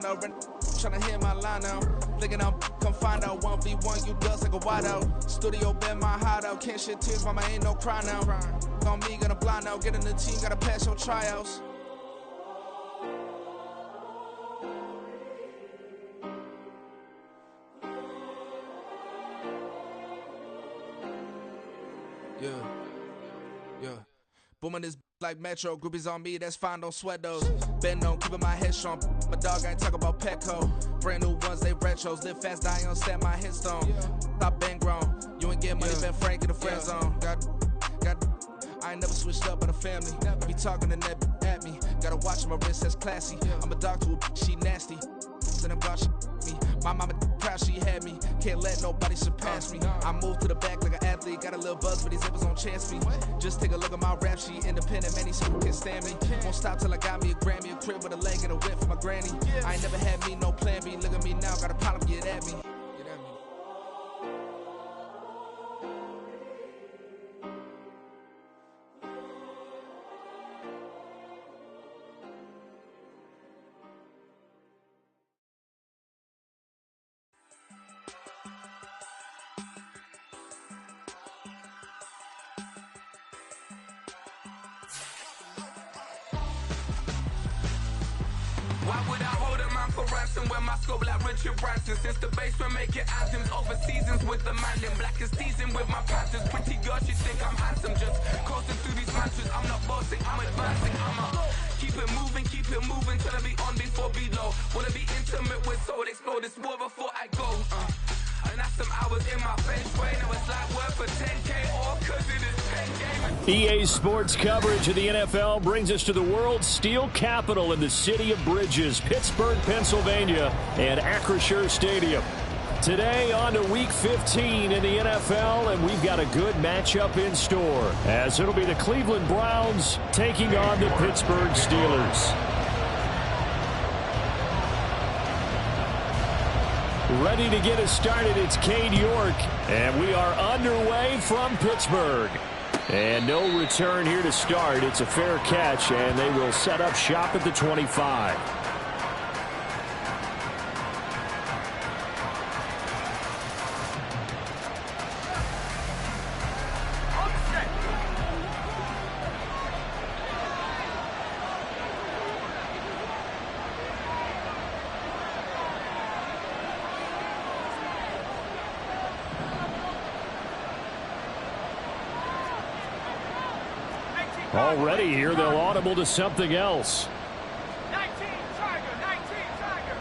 Tryna hit my line now. Thinking I'm come find out 1v1, you dust like a wide out. Studio been my hideout. Can't shed tears, mama ain't no cry now. On me, gonna blind out. Get in the team, gotta pass your tryouts. Yeah. Booming this like Metro, groupies on me, that's fine, don't sweat those. Been on, keeping my head strong. My dog ain't talk about Petco. Brand new ones, they retros. Live fast, die on, set my headstone. Stop been grown. You ain't get money, been frank in the friend zone. I ain't never switched up on the family. Be talking to that at me. Gotta watch my wrist, that's classy. I'm a dog to a she nasty. Then I'm God, me. My mama proud she had me. Can't let nobody surpass me. I move to the back like an athlete. Got a little buzz, but these zippers don't chance me. Just take a look at my rap sheet. Independent, man, these people can't stand me. Won't stop till I got me a Grammy, a crib with a leg and a whip for my granny. I ain't never had me no plan B. Look at me now, got a problem, get at me. Why would I hold a man for ransom when my scope like Richard Branson? Since the basement making anthems over seasons with the man in black is teasing with my panthers. Pretty girl, she think I'm handsome. Just coasting through these mantras. I'm not bossing, I'm advancing. Keep it moving till I be on before below. Wanna be intimate with soul, explore this war before I go. And that's some hours in my face way. Now it's like work for 10K or cause it is 10K. EA Sports coverage of the NFL brings us to the world's steel capital in the city of Bridges, Pittsburgh, Pennsylvania, and Acrisure Stadium. Today on to Week 15 in the NFL, and we've got a good matchup in store, as it'll be the Cleveland Browns taking on the Pittsburgh Steelers. Ready to get us started, it's Cade York, and we are underway from Pittsburgh. And no return here to start. It's a fair catch, and they will set up shop at the 25. Already here, they'll audible to something else. 19 Tiger.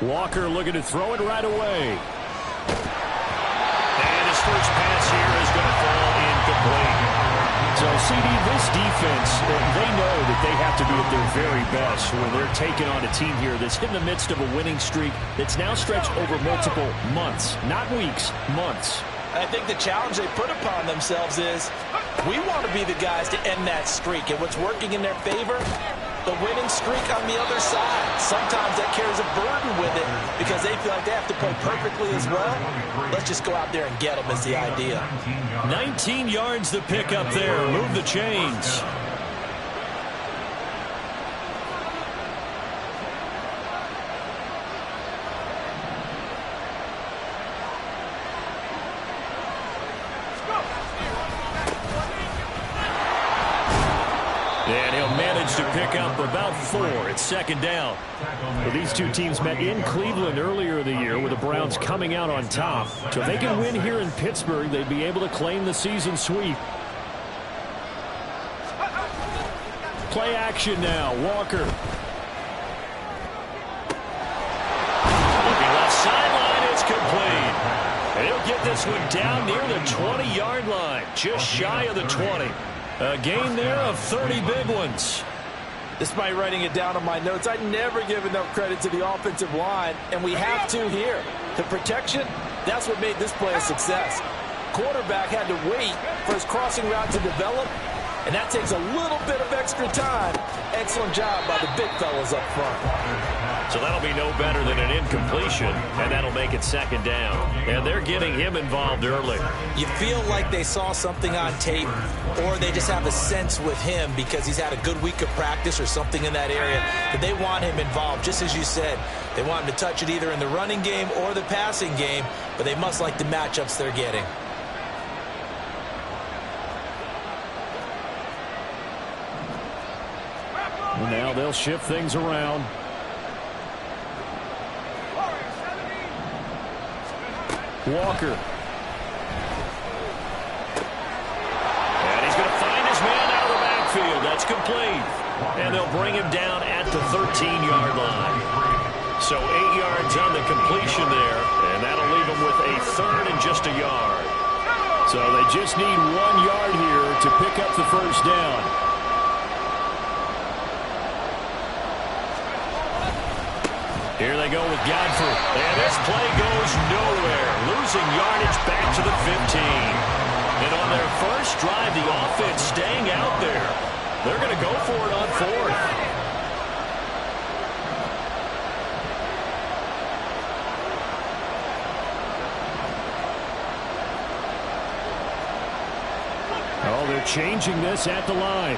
Walker looking to throw it right away. And his first pass here is going to fall incomplete. So, CD, this defense, they know that they have to be at their very best when they're taking on a team here that's in the midst of a winning streak that's now stretched over multiple months, not weeks, months. I think the challenge they put upon themselves is we want to be the guys to end that streak. And what's working in their favor? The winning streak on the other side. Sometimes that carries a burden with it because they feel like they have to play perfectly as well. Let's just go out there and get them is the idea. 19 yards to pick up there. Move the chains. And he'll manage to pick up about 4. It's second down. Well, these two teams met in Cleveland earlier in the year with the Browns coming out on top. So if they can win here in Pittsburgh, they'd be able to claim the season sweep. Play action now. Walker. Looking left sideline. It's complete. And he'll get this one down near the 20-yard line. Just shy of the 20. A gain there of 30 big ones. Despite writing it down on my notes, I never give enough credit to the offensive line, and we have to here. The protection, that's what made this play a success. Quarterback had to wait for his crossing route to develop, and that takes a little bit of extra time. Excellent job by the big fellas up front. So that'll be no better than an incompletion, and that'll make it second down. And they're getting him involved early. You feel like they saw something on tape, or they just have a sense with him because he's had a good week of practice or something in that area that they want him involved. Just as you said, they want him to touch it either in the running game or the passing game, but they must like the matchups they're getting. And now they'll shift things around. Walker. And he's going to find his man out of the backfield. That's complete. And they'll bring him down at the 13-yard line. So 8 yards on the completion there, and that'll leave him with a third and just a yard. So they just need 1 yard here to pick up the first down. Here they go with Godfrey. And this play goes nowhere. Losing yardage back to the 15. And on their first drive, the offense staying out there. They're going to go for it on fourth. Oh, they're changing this at the line.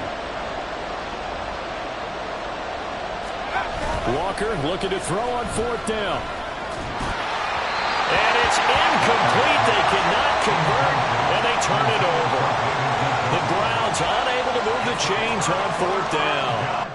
Walker looking to throw on fourth down. And it's incomplete. They cannot convert, and they turn it over. The Browns unable to move the chains on fourth down.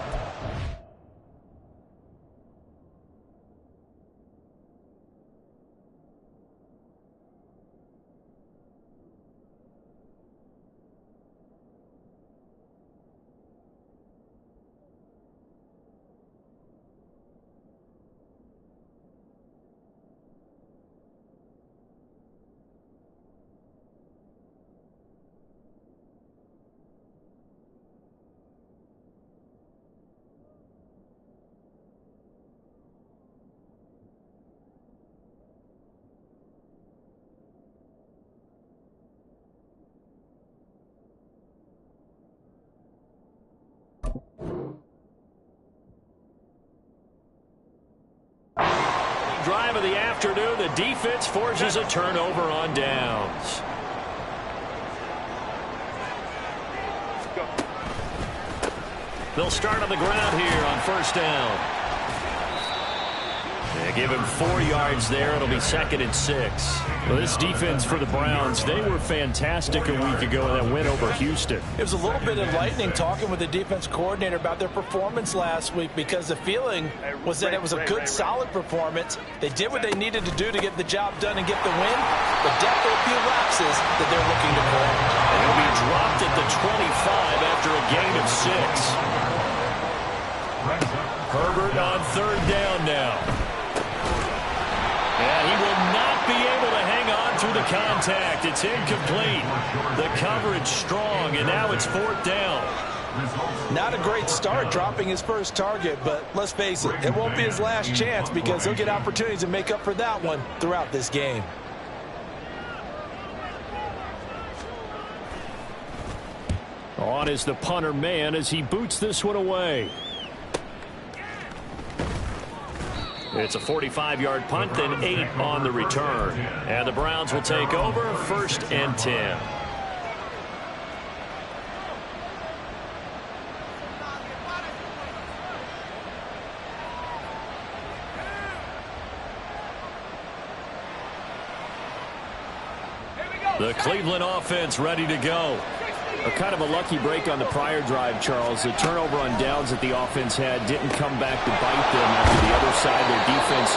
Drive of the afternoon, the defense forces a turnover on downs. They'll start on the ground here on first down. They give him 4 yards there. It'll be 2nd and 6. Well, this defense for the Browns, they were fantastic a week ago in that win over Houston. It was a little bit enlightening talking with the defense coordinator about their performance last week because the feeling was that it was a good, solid performance. They did what they needed to do to get the job done and get the win, but definitely a few lapses that they're looking to correct. And he'll be dropped at the 25 after a gain of 6. Herbert on third down now. And he will not be able to hang on through the contact. It's incomplete. The coverage strong, and now it's fourth down. Not a great start dropping his first target, but let's face it, it won't be his last chance because he'll get opportunities to make up for that one throughout this game. On is the punter man as he boots this one away. It's a 45-yard punt, then 8 on the return. And the Browns will take over 1st and 10. The Cleveland offense ready to go. A kind of a lucky break on the prior drive, Charles. The turnover on downs that the offense had didn't come back to bite them after the other side. Their defense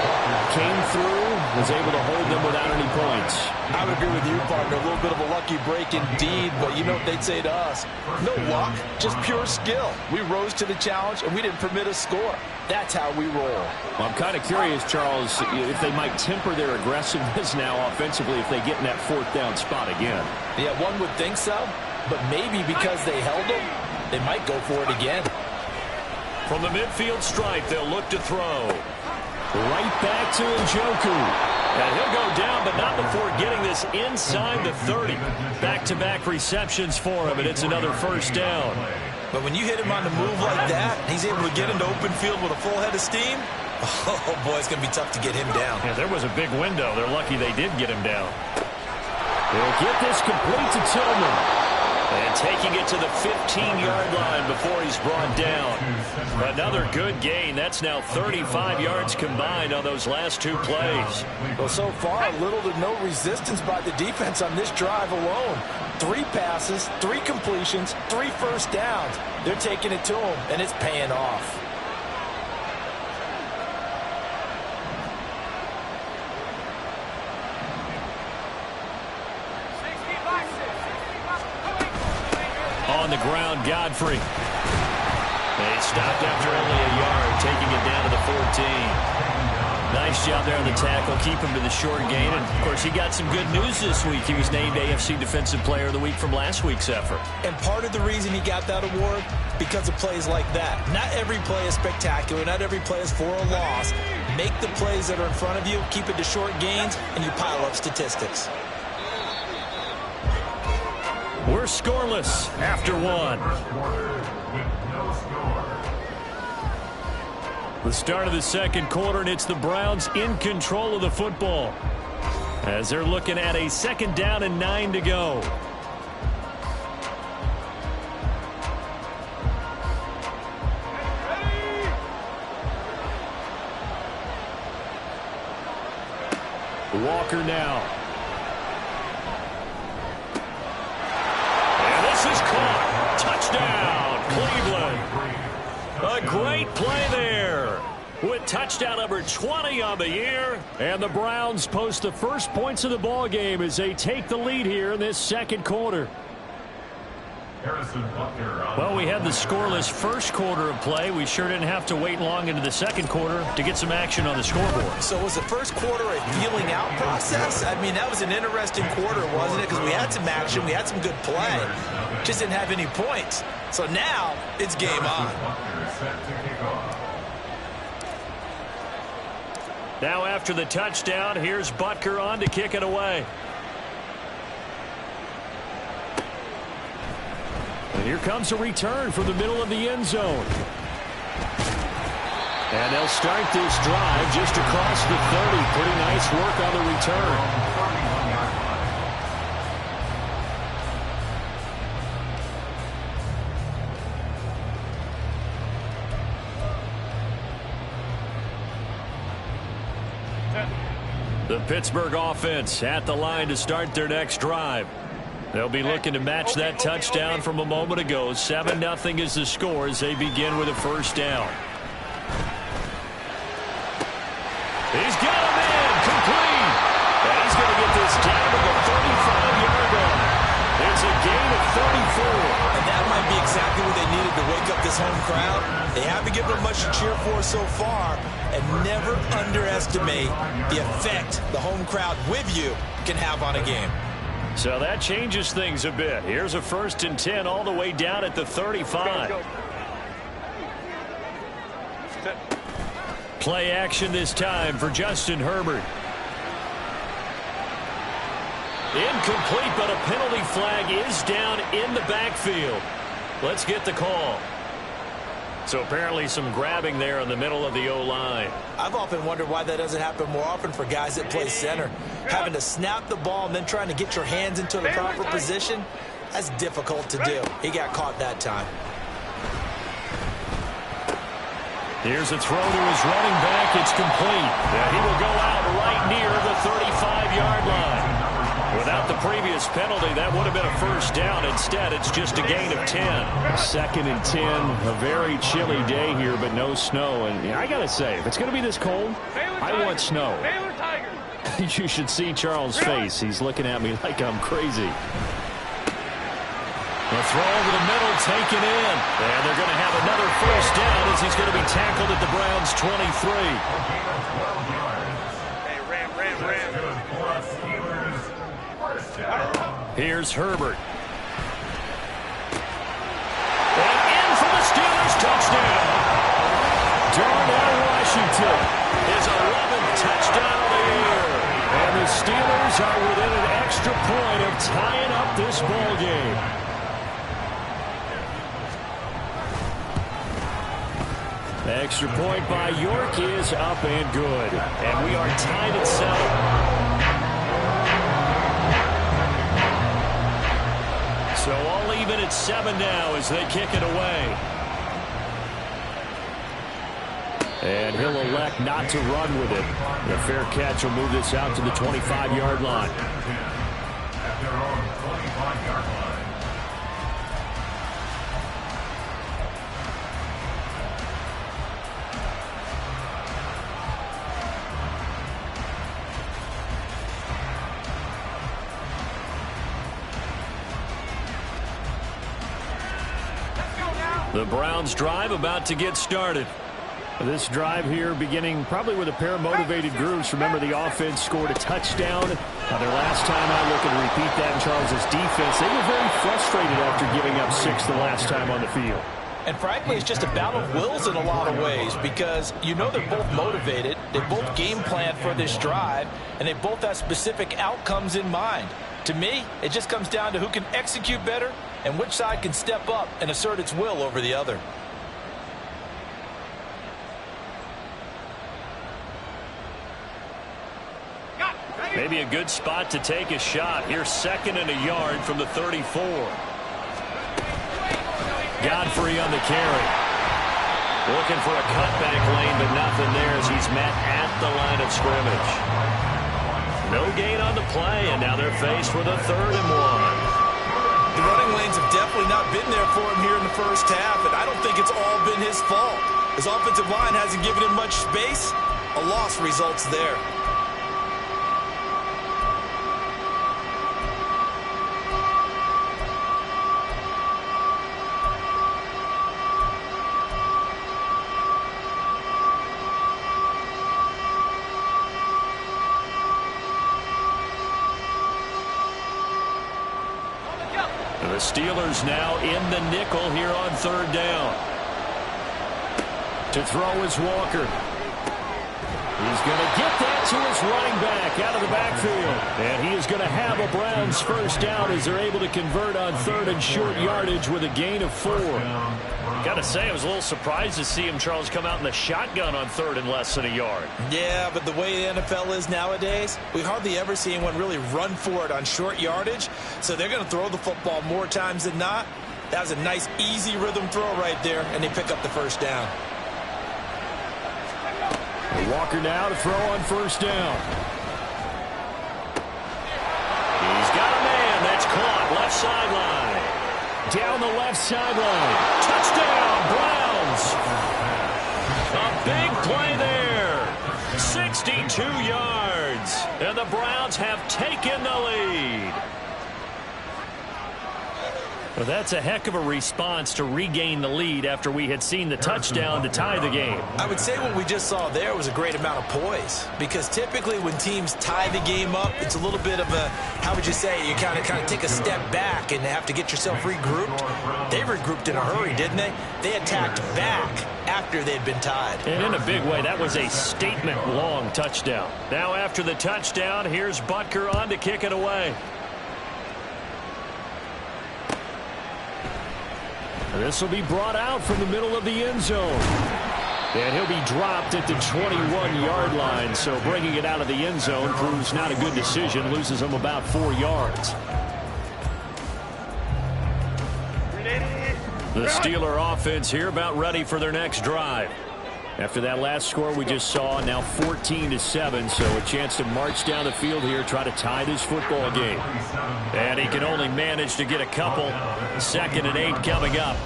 came through, was able to hold them without any points. I would agree with you, partner. A little bit of a lucky break indeed, but you know what they'd say to us? No luck, just pure skill. We rose to the challenge, and we didn't permit a score. That's how we roll. Well, I'm kind of curious, Charles, if they might temper their aggressiveness now offensively if they get in that fourth down spot again. Yeah, one would think so. But maybe because they held him, they might go for it again. From the midfield stripe, they'll look to throw. Right back to Njoku. And he'll go down, but not before getting this inside the 30. Back-to-back receptions for him, and it's another first down. But when you hit him on the move like that, he's able to get into open field with a full head of steam. Oh, boy, it's going to be tough to get him down. Yeah, there was a big window. They're lucky they did get him down. They'll get this complete to Tillman. And taking it to the 15-yard line before he's brought down. Another good gain. That's now 35 yards combined on those last two plays. Well, so far, little to no resistance by the defense on this drive alone. 3 passes, 3 completions, 3 first downs. They're taking it to him, and it's paying off. On the ground, Godfrey. They stopped after only a yard, taking it down to the 14. Nice job there on the tackle. Keep him to the short gain. And, of course, he got some good news this week. He was named AFC Defensive Player of the Week from last week's effort. And part of the reason he got that award, because of plays like that. Not every play is spectacular. Not every play is for a loss. Make the plays that are in front of you, keep it to short gains, and you pile up statistics. We're scoreless after 1. The start of the second quarter, and it's the Browns in control of the football as they're looking at a 2nd down and 9 to go. Walker now. Is caught. Touchdown, Cleveland. A great play there with touchdown number 20 on the year. And the Browns post the first points of the ball game as they take the lead here in this second quarter. Well, we had the scoreless first quarter of play. We sure didn't have to wait long into the second quarter to get some action on the scoreboard. So was the first quarter a feeling out process? I mean, that was an interesting quarter, wasn't it? Because we had some action, we had some good play. Just didn't have any points. So now it's game on. Now after the touchdown, here's Butker on to kick it away. And here comes a return from the middle of the end zone. And they'll start this drive just across the 30. Pretty nice work on the return. The Pittsburgh offense at the line to start their next drive. They'll be looking to match that touchdown from a moment ago. 7-0 is the score as they begin with a first down. He's got him in, complete. And he's going to get this down to the 35-yard line. It's a gain of 34. And that might be exactly what they needed to wake up this home crowd. They haven't given them much to cheer for so far. And never underestimate the effect the home crowd with you can have on a game. So that changes things a bit. Here's a 1st and 10 all the way down at the 35. Play action this time for Justin Herbert. Incomplete, but a penalty flag is down in the backfield. Let's get the call. So apparently some grabbing there in the middle of the O-line. I've often wondered why that doesn't happen more often for guys that play center. Having to snap the ball and then trying to get your hands into the proper position, that's difficult to do. He got caught that time. Here's a throw to his running back. It's complete. And he will go out right near the 35-yard line. Without the previous penalty, that would have been a first down. Instead, it's just a gain of 10. 2nd and 10, a very chilly day here, but no snow. And I got to say, if it's going to be this cold, I want snow. You should see Charles' face. He's looking at me like I'm crazy. The throw over the middle, taken in. And they're going to have another first down as he's going to be tackled at the Browns' 23. Here's Herbert. And in for the Steelers, touchdown. Darnell Washington, his 11th touchdown of the year. And the Steelers are within an extra point of tying up this ball game. Extra point by York is up and good. And we are tied at 7. So all even at 7 now as they kick it away. And he'll elect not to run with it. The fair catch will move this out to the 25-yard line. At their own 25-yard line. The Browns drive about to get started. This drive here beginning probably with a pair of motivated groups. Remember, the offense scored a touchdown. Their last time out, looking to repeat that in Charles's defense. They were very frustrated after giving up 6 the last time on the field. And frankly, it's just a battle of wills in a lot of ways because you know they're both motivated. They both game plan for this drive, and they both have specific outcomes in mind. To me, it just comes down to who can execute better and which side can step up and assert its will over the other. Maybe a good spot to take a shot. Here's 2nd and a yard from the 34. Godfrey on the carry. Looking for a cutback lane, but nothing there as he's met at the line of scrimmage. No gain on the play, and now they're faced with a 3rd and 1. The running lanes have definitely not been there for him here in the first half, and I don't think it's all been his fault. His offensive line hasn't given him much space. A loss results there. The Steelers now in the nickel here on 3rd down. To throw is Walker. He's going to get that to his running back out of the backfield. And he is going to have a Browns first down as they're able to convert on 3rd and short yardage with a gain of 4. Got to say, I was a little surprised to see him, Charles, come out in the shotgun on 3rd and less than a yard. Yeah, but the way the NFL is nowadays, we hardly ever see anyone really run for it on short yardage. So they're going to throw the football more times than not. That was a nice, easy rhythm throw right there, and they pick up the first down. Walker now to throw on 1st down. He's got a man. That's caught. Left sideline. Down the left sideline. Touchdown, Browns. A big play there. 62 yards. And the Browns have taken the lead. Well, that's a heck of a response to regain the lead after we had seen the touchdown to tie the game. I would say what we just saw there was a great amount of poise, because typically when teams tie the game up, it's a little bit of a, how would you say, you kind of take a step back and have to get yourself regrouped. They regrouped in a hurry, didn't they? They attacked back after they'd been tied. And in a big way, that was a statement-long touchdown. Now after the touchdown, here's Butker on to kick it away. This will be brought out from the middle of the end zone. And he'll be dropped at the 21-yard line. So bringing it out of the end zone proves not a good decision. Loses him about 4 yards. The Steeler offense here about ready for their next drive. After that last score we just saw, now 14-7, so a chance to march down the field here, try to tie this football game. And he can only manage to get a couple. 2nd and 8 coming up.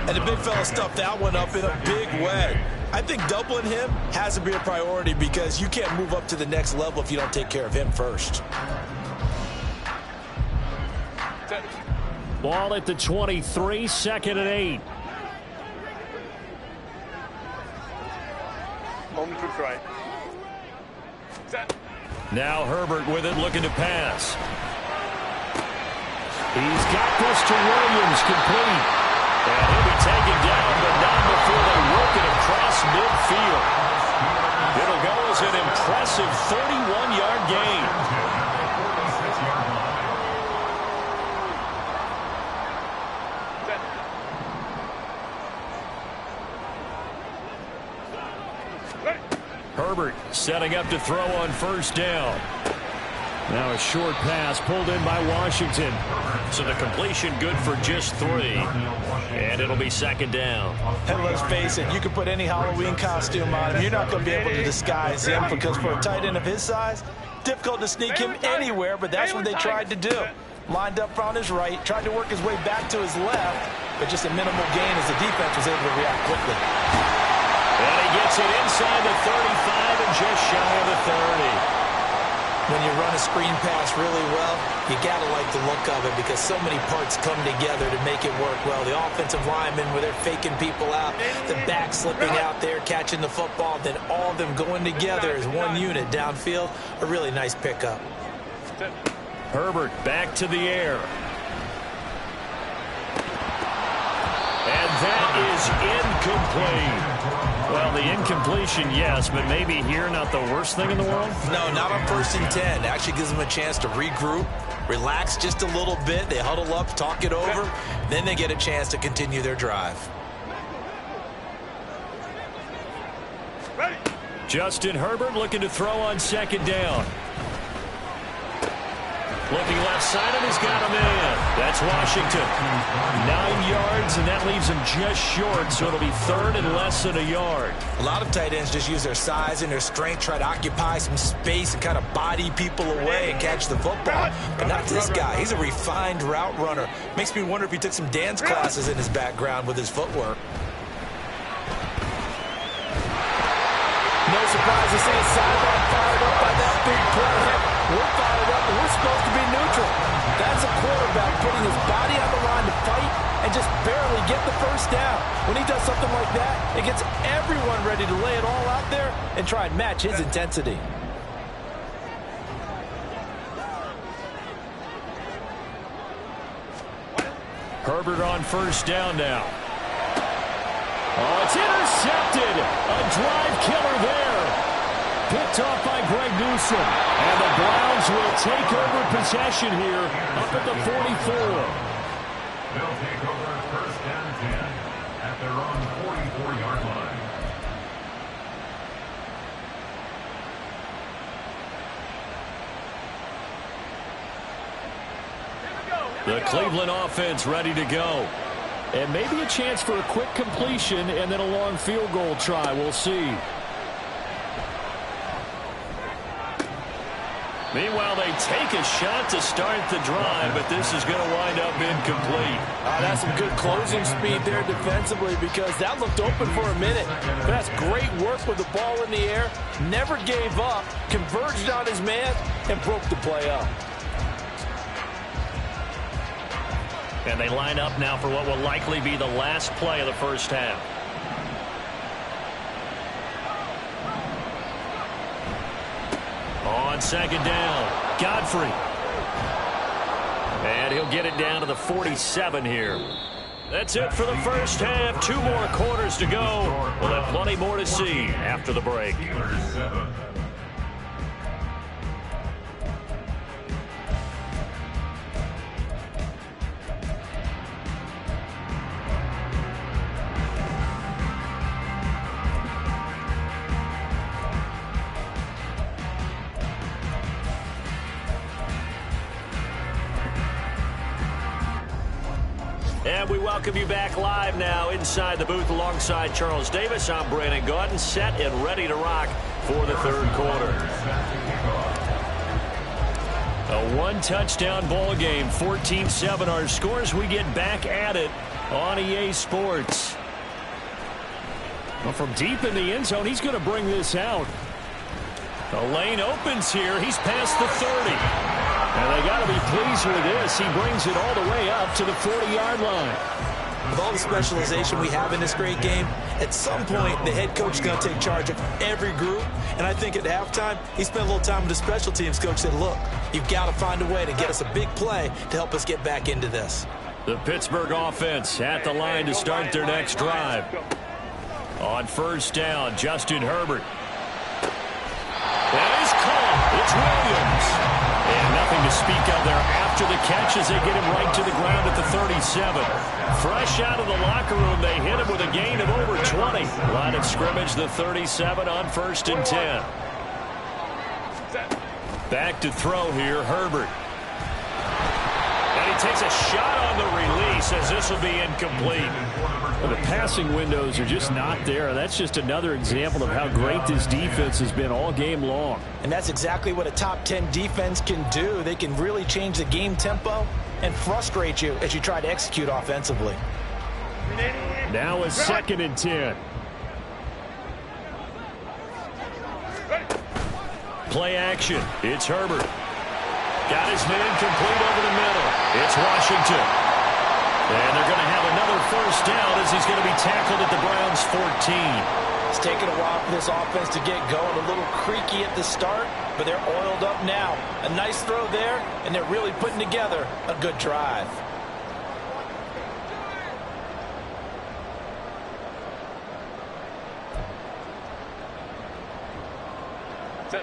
And the big fella stuffed that one up in a big way. I think doubling him has to be a priority because you can't move up to the next level if you don't take care of him first. Ball at the 23, 2nd and 8. Home to try. Set. Now Herbert with it, looking to pass. He's got this to Williams, complete. And he'll be taken down, but not before they work it across midfield. It'll go as an impressive 31-yard gain. Herbert setting up to throw on first down. Now a short pass pulled in by Washington. So the completion good for just 3. And it'll be second down. And let's face it, you can put any Halloween costume on him. You're not going to be able to disguise him because for a tight end of his size, difficult to sneak him anywhere, but that's what they tried to do. Lined up on his right, tried to work his way back to his left, but just a minimal gain as the defense was able to react quickly. And he gets it inside the 35 and just shy of the 30. When you run a screen pass really well, you got to like the look of it because so many parts come together to make it work well. The offensive linemen, where they're faking people out, the back slipping out there, catching the football, then all of them going together as one unit downfield. A really nice pickup. Herbert back to the air. And that is incomplete. Well, the incompletion, yes, but maybe here not the worst thing in the world? No, not on 1st and 10. Actually gives them a chance to regroup, relax just a little bit. They huddle up, talk it over. Then they get a chance to continue their drive. Justin Herbert looking to throw on second down. Looking left side, and he's got him in. That's Washington. 9 yards, and that leaves him just short, so it'll be 3rd and less than a yard. A lot of tight ends just use their size and their strength, try to occupy some space and kind of body people away and catch the football. But not this guy. He's a refined route runner. Makes me wonder if he took some dance classes in his background with his footwork. No surprise to see a sideline fired up by that big play. We're fired up, and we're supposed to be neutral. That's a quarterback putting his body on the line to fight and just barely get the first down. When he does something like that, it gets everyone ready to lay it all out there and try and match his intensity. Herbert on first down now. Oh, it's intercepted. A drive killer there. Picked off by Greg Newsom. And the Browns will take over possession here up at the 44. They'll take over 1st and 10 at their own 44-yard line. The Cleveland offense ready to go. And maybe a chance for a quick completion and then a long field goal try. We'll see. Meanwhile, they take a shot to start the drive, but this is going to wind up incomplete. That's some good closing speed there defensively because that looked open for a minute. But that's great work with the ball in the air. Never gave up, converged on his man, and broke the play up. And they line up now for what will likely be the last play of the first half. On second down, Godfrey. And he'll get it down to the 47 here. That's it for the first half. 2 more quarters to go. We'll have plenty more to see after the break. And we welcome you back live now inside the booth alongside Charles Davis. I'm Brandon Gaudin, set and ready to rock for the third quarter. A 1-touchdown ball game, 14-7 our scores. We get back at it on EA Sports. Well, from deep in the end zone, he's going to bring this out. The lane opens here. He's past the 30. And they got to be pleased with this. He brings it all the way up to the 40-yard line. With all the specialization we have in this great game, at some point the head coach is going to take charge of every group. And I think at halftime, he spent a little time with the special teams coach, said, look, you've got to find a way to get us a big play to help us get back into this. The Pittsburgh offense at the line to start their next drive. On first down, Justin Herbert. And he's caught. It's Williams. And nothing to speak of there after the catch as they get him right to the ground at the 37. Fresh out of the locker room, they hit him with a gain of over 20. Line of scrimmage, the 37 on 1st and 10. Back to throw here, Herbert. And he takes a shot on the release as this will be incomplete. Well, the passing windows are just not there. That's just another example of how great this defense has been all game long. And that's exactly what a top 10 defense can do. They can really change the game tempo and frustrate you as you try to execute offensively. Now a 2nd and 10. Play action. It's Herbert. Got his man complete over the middle. It's Washington. And they're going to have another 1st down as he's going to be tackled at the Browns' 14. It's taken a while for this offense to get going. A little creaky at the start, but they're oiled up now. A nice throw there, and they're really putting together a good drive.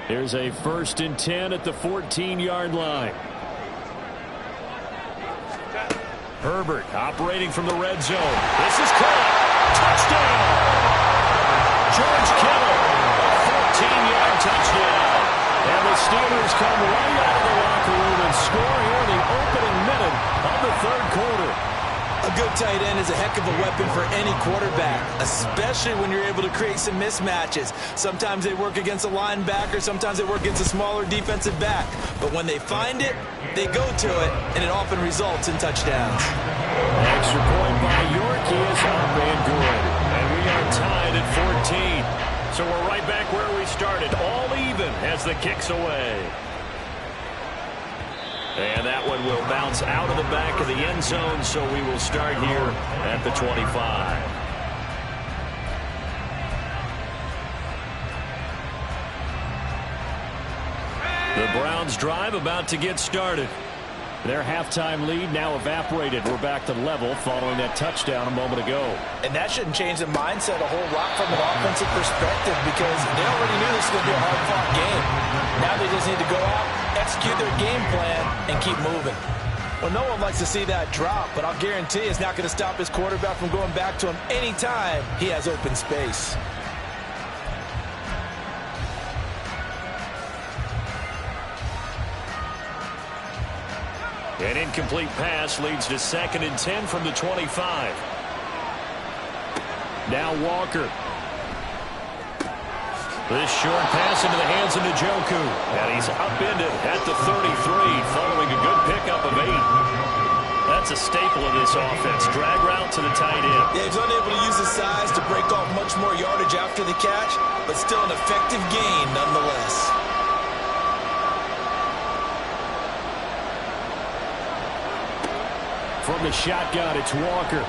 Here's a 1st and 10 at the 14-yard line. Herbert operating from the red zone. This is caught. Touchdown! George Kittle, a 14-yard touchdown. And the Steelers come right out of the locker room and score here in the opening minute of the 3rd quarter. A good tight end is a heck of a weapon for any quarterback, especially when you're able to create some mismatches. Sometimes they work against a linebacker, sometimes they work against a smaller defensive back. But when they find it, they go to it, and it often results in touchdowns. Extra point by Yorkie is up and good. And we are tied at 14. So we're right back where we started, all even as the kick's away. And that one will bounce out of the back of the end zone, so we will start here at the 25. The Browns drive about to get started. Their halftime lead now evaporated. We're back to level following that touchdown a moment ago. And that shouldn't change the mindset a whole lot from an offensive perspective because they already knew this was going to be a hard-fought game. Now they just need to go out, execute their game plan, and keep moving. Well, no one likes to see that drop, but I'll guarantee it's not going to stop his quarterback from going back to him anytime he has open space. An incomplete pass leads to 2nd and 10 from the 25. Now Walker. This short pass into the hands of Njoku. And he's upended at the 33 following a good pickup of 8. That's a staple of this offense. Drag route to the tight end. Yeah, he's unable to use his size to break off much more yardage after the catch, but still an effective gain nonetheless. From the shotgun, it's Walker.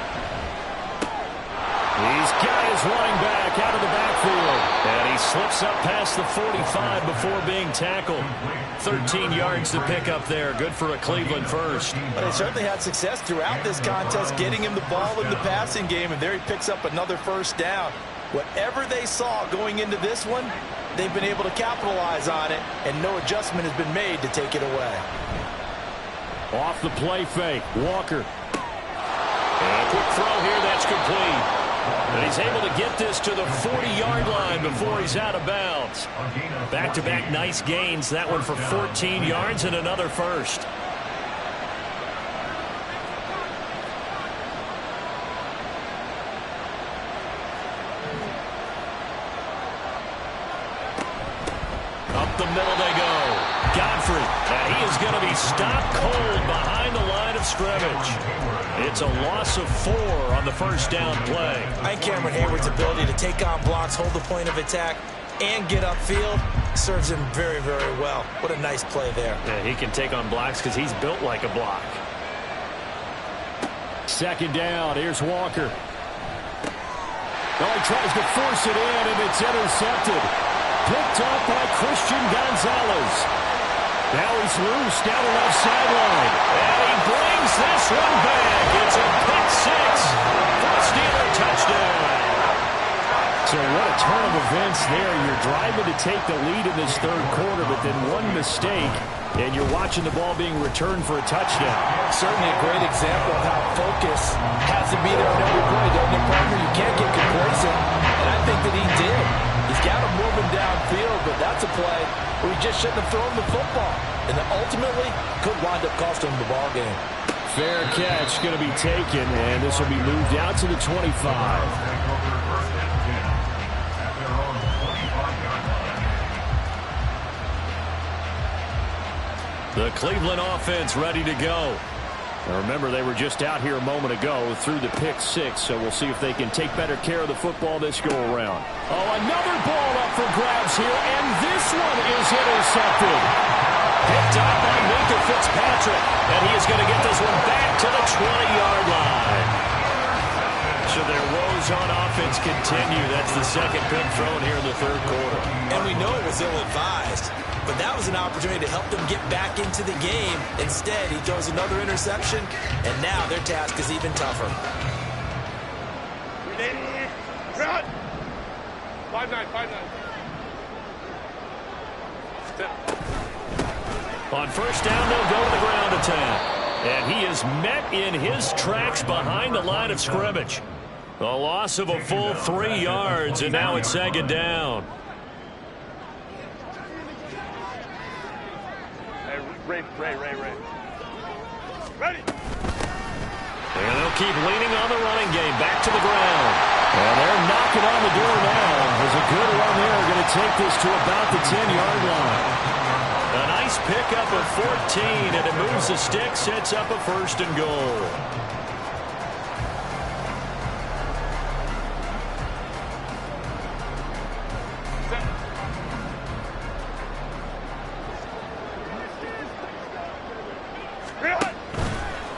He's got his running back out of the backfield. And he slips up past the 45 before being tackled. 13 yards to pick up there. Good for a Cleveland first. But they certainly had success throughout this contest, getting him the ball in the passing game, and there he picks up another 1st down. Whatever they saw going into this one, they've been able to capitalize on it, and no adjustment has been made to take it away. Off the play fake, Walker. And a quick throw here, that's complete. And he's able to get this to the 40-yard line before he's out of bounds. Back-to-back nice gains. That one for 14 yards and another 1st. Up the middle they go. Godfrey, and he is going to be stopped cold behind the line of scrimmage. It's a loss of 4 on the 1st down play. I think Cameron Hayward's ability to take on blocks, hold the point of attack, and get upfield serves him very, very well. What a nice play there. Yeah, he can take on blocks because he's built like a block. 2nd down, here's Walker. Oh, he tries to force it in, and it's intercepted. Picked up by Christian Gonzalez. Now he's loose down the left sideline. And he brings this one back. It's a pick 6 for a Steeler touchdown. So what a turn of events there. You're driving to take the lead in this third quarter, but then one mistake, and you're watching the ball being returned for a touchdown. Certainly a great example of how focus has to be there on every play, doesn't it, partner? You can't get complacent, and I think that he did. He's got him moving downfield, but that's a play where he just shouldn't have thrown the football, and that ultimately could wind up costing him the ball game. Fair catch going to be taken, and this will be moved out to the 25. The Cleveland offense ready to go. Now remember, they were just out here a moment ago through the pick six, so we'll see if they can take better care of the football this go-around. Oh, another ball up for grabs here, and this one is intercepted. Picked up by Minka Fitzpatrick, and he is going to get this one back to the 20-yard line. So their woes on offense continue. That's the second pick thrown here in the third quarter. And we know it was ill-advised, but that was an opportunity to help them get back into the game. Instead, he throws another interception, and now their task is even tougher. Run! 5-9, 5-9. On first down, they'll go to the ground attack. And he is met in his tracks behind the line of scrimmage. A loss of a full 3 yards, and now it's second down. Hey, Ray. Ready? And they'll keep leaning on the running game. Back to the ground. And they're knocking on the door now. There's a good run there. Going to take this to about the 10-yard line. A nice pickup of 14, and it moves the stick, sets up a first and goal.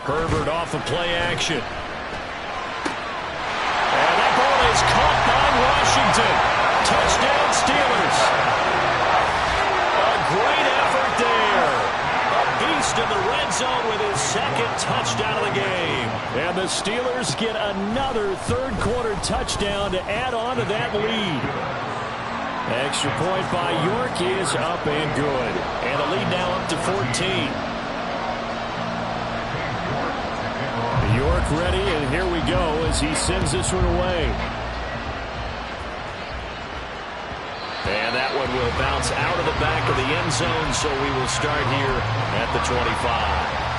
Herbert off of play action. And that ball is caught by Washington. Touchdown Steelers. A great effort there. A beast in the red zone with his second touchdown of the game. And the Steelers get another third quarter touchdown to add on to that lead. Extra point by York is up and good. And the lead now up to 14. York ready, and here we go as he sends this one away. And that one will bounce out of the back of the end zone, so we will start here at the 25.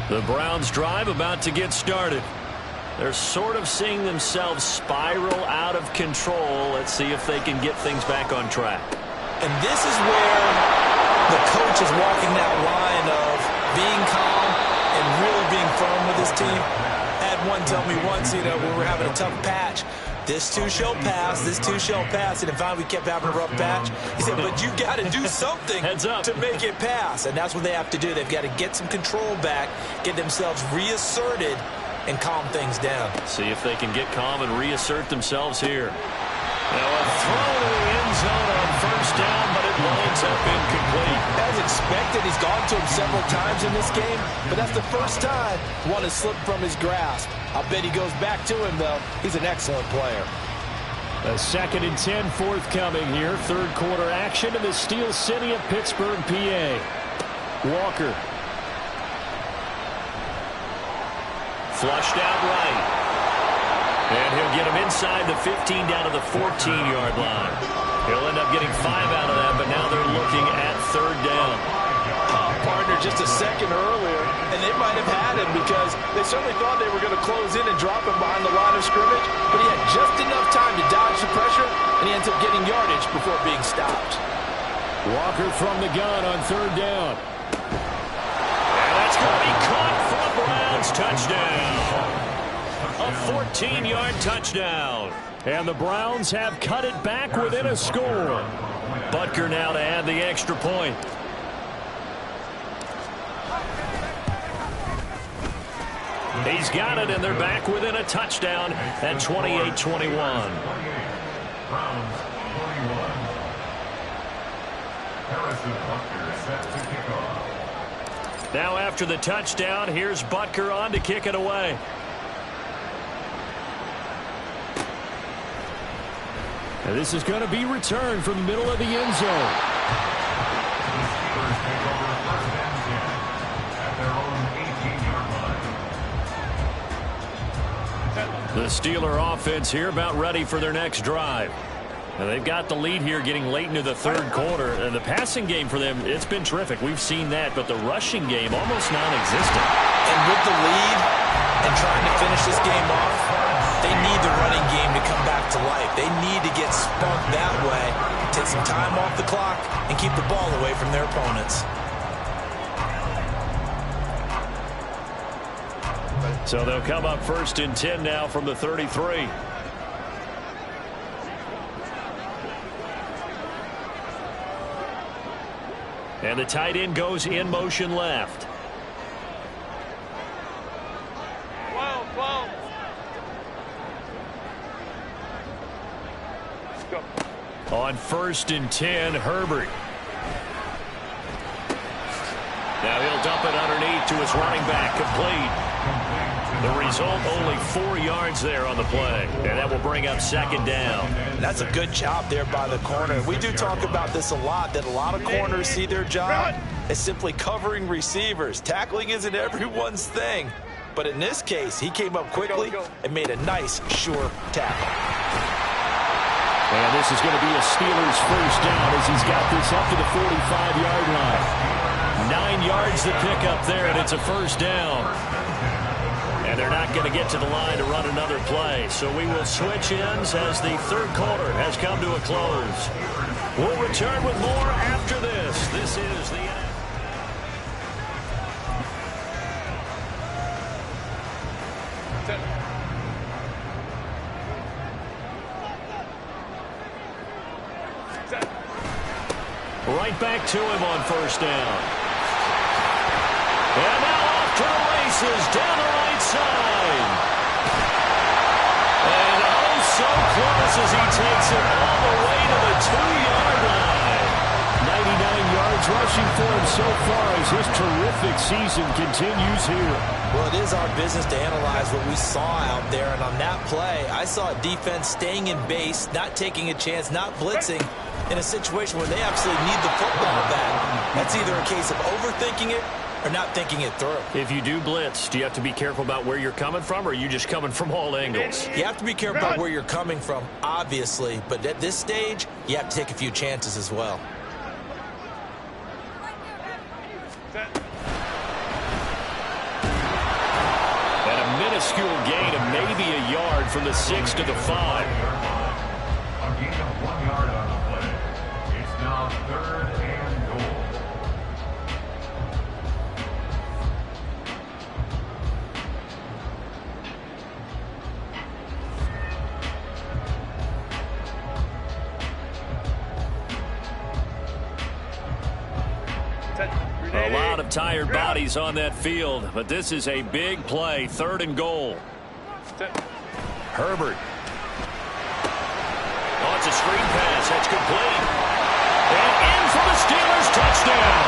The Browns drive about to get started. They're sort of seeing themselves spiral out of control. Let's see if they can get things back on track. And this is where the coach is walking that line of being calm and really being firm with his team. I had one tell me once, when we're having a tough patch, this too shall pass, this too shall pass. And if we kept having a rough patch, he said, but you got to do something to make it pass. And that's what they have to do. They've got to get some control back, get themselves reasserted, and calm things down. See if they can get calm and reassert themselves here. Now a throw to the end zone on first down, but it winds up incomplete. As expected, he's gone to him several times in this game, but that's the first time one has slipped from his grasp. I'll bet he goes back to him, though. He's an excellent player. A 2nd and 10 forthcoming here. Third quarter action in the Steel City of Pittsburgh, PA. Walker. Flushed out right. And he'll get him inside the 15 down to the 14-yard line. He'll end up getting 5 out of that, but now they're looking at third down. Partner just a second earlier, and they might have had him because they certainly thought they were going to close in and drop him behind the line of scrimmage, but he had just enough time to dodge the pressure, and he ends up getting yardage before being stopped. Walker from the gun on third down. And that's going to be caught for a Browns touchdown. A 14-yard touchdown. And the Browns have cut it back within a score. Butker now to add the extra point. He's got it, and they're back within a touchdown at 28-21. Browns 41. Harrison Butker set to kick off. Now after the touchdown, here's Butker on to kick it away. And this is going to be returned from the middle of the end zone. The Steelers take over first and 10 at their own 18-yard line. The Steeler offense here about ready for their next drive. And they've got the lead here getting late into the third quarter. And the passing game for them, it's been terrific. We've seen that, but the rushing game almost non-existent. And with the lead and trying to finish this game off, they need the running game to come back to life. They need to get spunked that way, take some time off the clock, and keep the ball away from their opponents. So they'll come up first and 10 now from the 33. And the tight end goes in motion left. 12. Let's go. On first and 10, Herbert. Now he'll dump it underneath to his running back, complete. The result, only 4 yards there on the play, and that will bring up second down. That's a good job there by the corner. We do talk about this a lot, that a lot of corners see their job as simply covering receivers. Tackling isn't everyone's thing, but in this case, he came up quickly and made a nice, sure tackle. And this is going to be a Steelers first down as he's got this up to the 45-yard line. 9 yards to pick up there, and it's a first down. And they're not going to get to the line to run another play. So we will switch ends as the third quarter has come to a close. We'll return with more after this. This is the right back to him on first down. And now off to the races down the right side. And oh, so close as he takes it all the way to the 2-yard line. 99 yards rushing for him so far as his terrific season continues here. Well, it is our business to analyze what we saw out there, and on that play, I saw a defense staying in base, not taking a chance, not blitzing, in a situation where they absolutely need the football back. That's either a case of overthinking it or not thinking it through. If you do blitz, do you have to be careful about where you're coming from, or are you just coming from all angles? You have to be careful about where you're coming from, obviously, but at this stage, you have to take a few chances as well. And a minuscule gain of maybe a yard from the 6 to the 5. A gain of 1 yard on the play. It's now third and goal. A lot of tired bodies on that field, but this is a big play, third and goal. Herbert. Oh, it's a screen pass. That's complete. And in for the Steelers touchdown.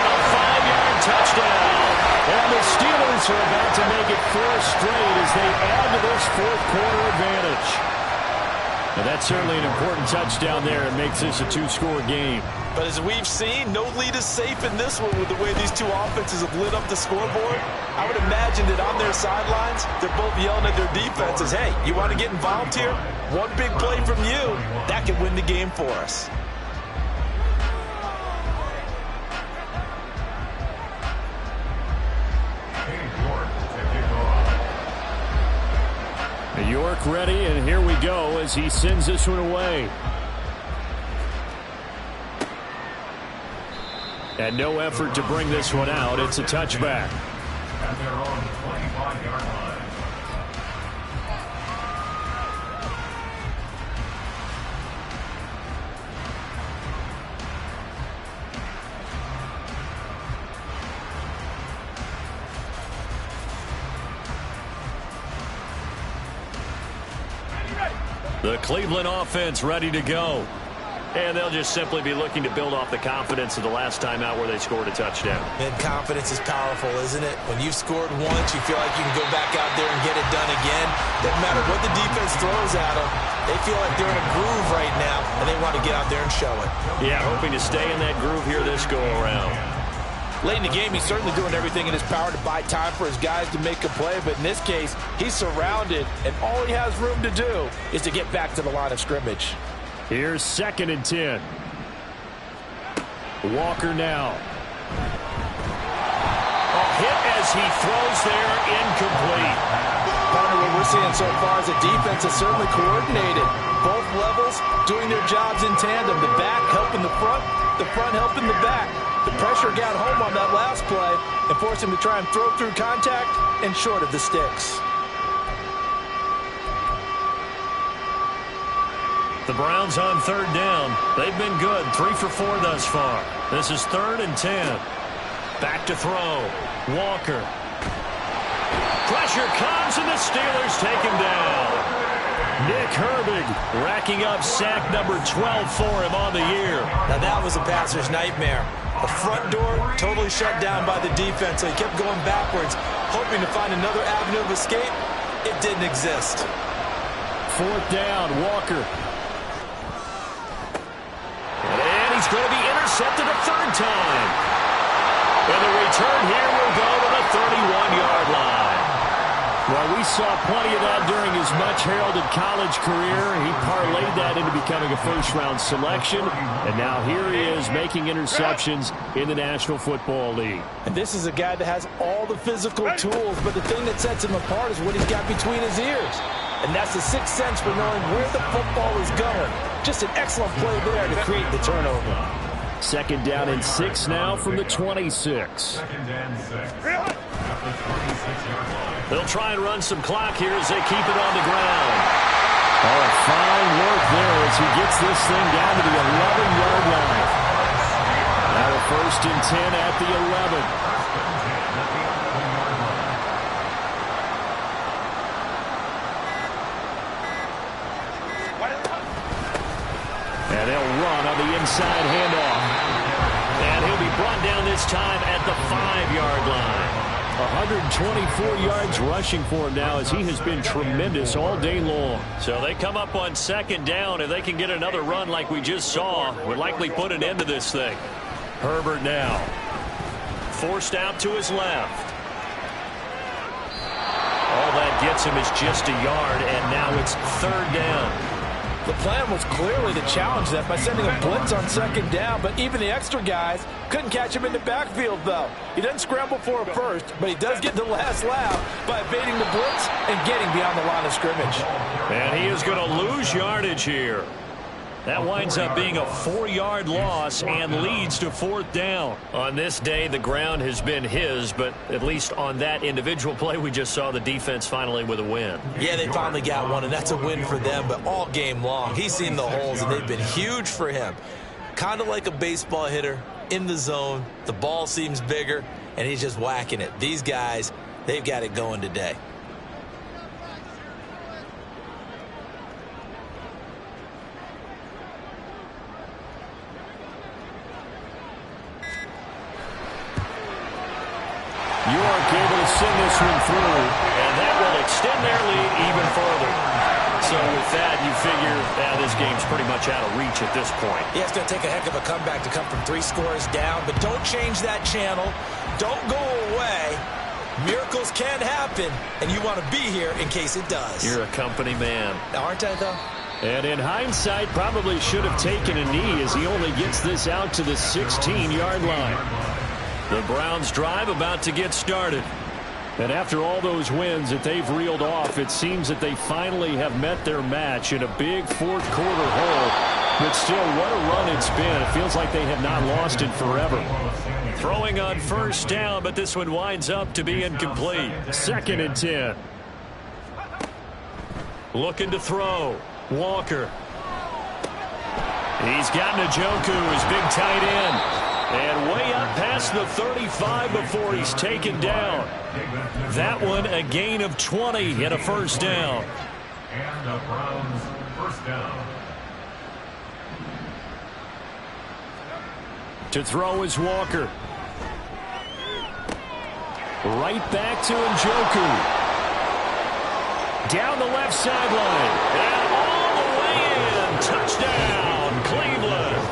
A 5-yard touchdown. And the Steelers are about to make it 4 straight as they add to this fourth quarter advantage. And that's certainly an important touchdown there and makes this a 2-score game. But as we've seen, no lead is safe in this one with the way these two offenses have lit up the scoreboard. I would imagine that on their sidelines, they're both yelling at their defenses, hey, you want to get involved here? One big play from you, that could win the game for us. York ready, and here we go as he sends this one away. And no effort to bring this one out. It's a touchback. At their own 25-yard line. The Cleveland offense ready to go. And they'll just simply be looking to build off the confidence of the last time out where they scored a touchdown. And confidence is powerful, isn't it? When you've scored once, you feel like you can go back out there and get it done again. Doesn't matter what the defense throws at them. They feel like they're in a groove right now, and they want to get out there and show it. Yeah, hoping to stay in that groove here this go-around. Late in the game, he's certainly doing everything in his power to buy time for his guys to make a play, but in this case, he's surrounded, and all he has room to do is to get back to the line of scrimmage. Here's 2nd and 10. Walker now. A hit as he throws there, incomplete. Partner, what we're seeing so far is the defense is certainly coordinated. Both levels doing their jobs in tandem. The back helping the front helping the back. The pressure got home on that last play and forced him to try and throw through contact and short of the sticks. The Browns on 3rd down. They've been good, 3 for 4 thus far. This is 3rd and 10. Back to throw. Walker. Pressure comes, and the Steelers take him down. Nick Herbig racking up sack number 12 for him on the year. Now that was a passer's nightmare. The front door totally shut down by the defense, so he kept going backwards, hoping to find another avenue of escape. It didn't exist. 4th down, Walker. And he's going to be intercepted a 3rd time. And the return here will go to the 31-yard line. Well, we saw plenty of that during his much-heralded college career. He parlayed that into becoming a first-round selection. And now here he is making interceptions in the National Football League. And this is a guy that has all the physical tools, but the thing that sets him apart is what he's got between his ears. And that's the sixth sense for knowing where the football is going. Just an excellent play there to create the turnover. 2nd down and 6 now from the 26. 2nd and 6. They'll try and run some clock here as they keep it on the ground. Oh, fine work there as he gets this thing down to the 11-yard line. Now a 1st and 10 at the 11. And they'll run on the inside handoff. And he'll be brought down this time at the 5-yard line. 124 yards rushing for him now as he has been tremendous all day long. So they come up on 2nd down. If they can get another run like we just saw, would likely put an end to this thing. Herbert now. Forced out to his left. All that gets him is just a yard, and now it's 3rd down. The plan was clearly to challenge that by sending a blitz on 2nd down, but even the extra guys couldn't catch him in the backfield, though. He doesn't scramble for a first, but he does get the last laugh by evading the blitz and getting beyond the line of scrimmage. And he is going to lose yardage here. That winds up being a 4-yard loss and leads to 4th down. On this day, the ground has been his, but at least on that individual play, we just saw the defense finally with a win. Yeah, they finally got one, and that's a win for them, but all game long, he's seen the holes, and they've been huge for him. Kind of like a baseball hitter in the zone. The ball seems bigger, and he's just whacking it. These guys, they've got it going today. York able to send this one through, and that will extend their lead even further. So with that, you figure this game's pretty much out of reach at this point. Yeah, it's going to take a heck of a comeback to come from 3 scores down, but don't change that channel. Don't go away. Miracles can happen, and you want to be here in case it does. You're a company man. Aren't I, though? And in hindsight, probably should have taken a knee as he only gets this out to the 16-yard line. The Browns drive about to get started. And after all those wins that they've reeled off, it seems that they finally have met their match in a big 4th quarter hole. But still, what a run it's been. It feels like they have not lost it forever. Throwing on 1st down, but this one winds up to be incomplete. 2nd and 10. Looking to throw. Walker. He's got Njoku, his big tight end. And way up past the 35 before he's taken down. That one a gain of 20 and a 1st down. And the Browns' first down. To throw is Walker. Right back to Njoku. Down the left sideline. And all the way in. Touchdown, Cleveland.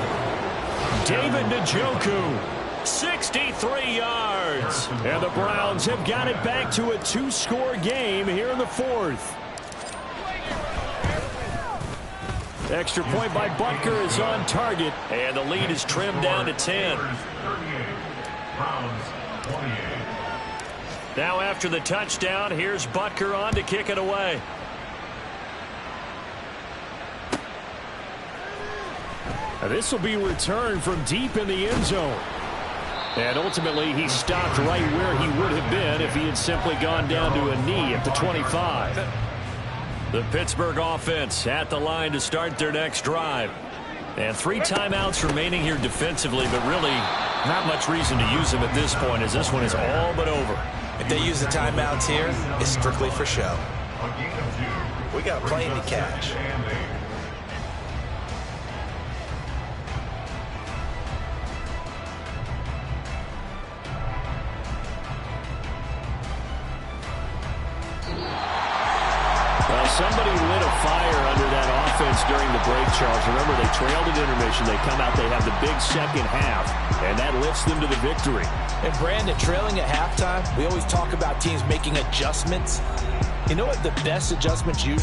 David Njoku. 63 yards. And the Browns have got it back to a 2-score game here in the fourth. Extra point by Butker is on target. And the lead is trimmed down to 10. Now after the touchdown, here's Butker on to kick it away. Now this will be returned from deep in the end zone. And ultimately, he stopped right where he would have been if he had simply gone down to a knee at the 25. The Pittsburgh offense at the line to start their next drive. And 3 timeouts remaining here defensively, but really not much reason to use them at this point, as this one is all but over. If they use the timeouts here, it's strictly for show. We got a plane to catch. Somebody lit a fire under that offense during the break, Charles. Remember, they trailed at intermission. They come out, they have the big second half, and that lifts them to the victory. And Brandon, trailing at halftime, we always talk about teams making adjustments. You know what the best adjustments usually